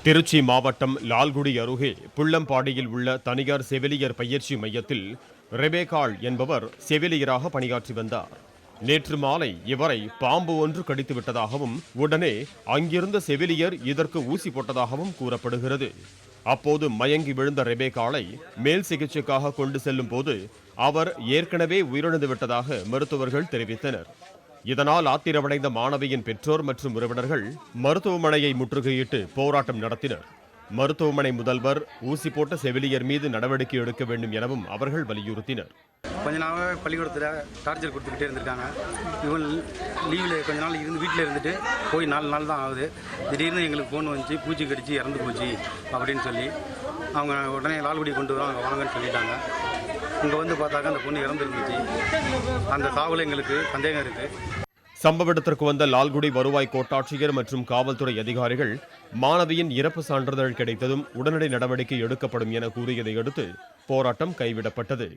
திருச்சி மாவட்டம் லால்குடி அருகே புள்ளம்பாடியில் உள்ள தனியார் செவிலியர் பயிற்சி மையத்தில் ரெபேக்காள் என்பவர் செவிலியராக பணியாற்றி வந்தார். நேற்று மாலை இவரை பாம்பு ஒன்று கடித்து விட்டதாகவும் உடனே அங்கிருந்த செவிலியர் இதற்கு ஊசி போட்டதாகவும் கூறப்படுகிறது. அப்போது மயங்கி விழுந்த ரெபேக்காளை மேல் சிகிச்சைக்காக கொண்டு செல்லும் போது அவர் ஏற்கனவே உயிரிழந்து விட்டதாக மருத்துவர்கள் தெரிவித்தனர். இதனால் ஆத்திரமடைந்த மாணவியின் பெற்றோர் மற்றும் உறவினர்கள் மருத்துவமனையை முற்றுகையிட்டு போராட்டம் நடத்தினர். மருத்துவமனை முதல்வர் ஊசி போட்ட செவிலியர் மீது நடவடிக்கை எடுக்க வேண்டும் எனவும் அவர்கள் வலியுறுத்தினர். கொஞ்ச நாளாக பள்ளிக்கூடத்தில் டார்ச்சர் கொடுத்துக்கிட்டே இருந்திருக்காங்க. இவன் லீவில் கொஞ்ச நாள் இருந்து வீட்டில் இருந்துட்டு போய் 4 நாள் தான் ஆகுது. திடீர்னு எங்களுக்கு ஃபோன் வந்துச்சு, பூச்சி கடிச்சு இறந்து போச்சு அப்படின்னு சொல்லி அவங்க உடனே லால்குடி கொண்டு வரோம், அங்கே வாங்கன்னு சொல்லிட்டாங்க. இங்கே வந்து பார்த்தாக்க அந்த பொண்ணு இறந்துருந்துச்சு. அந்த சாவில் எங்களுக்கு சந்தேகம் இருக்குது. சம்பவ இடத்திற்கு வந்த லால்குடி வருவாய் கோட்டாட்சியர் மற்றும் காவல்துறை அதிகாரிகள் மாணவியின் இறப்பு சான்றிதழ் கிடைத்ததும் உடனடி நடவடிக்கை எடுக்கப்படும் என கூறியதை அடுத்து போராட்டம் கைவிடப்பட்டது.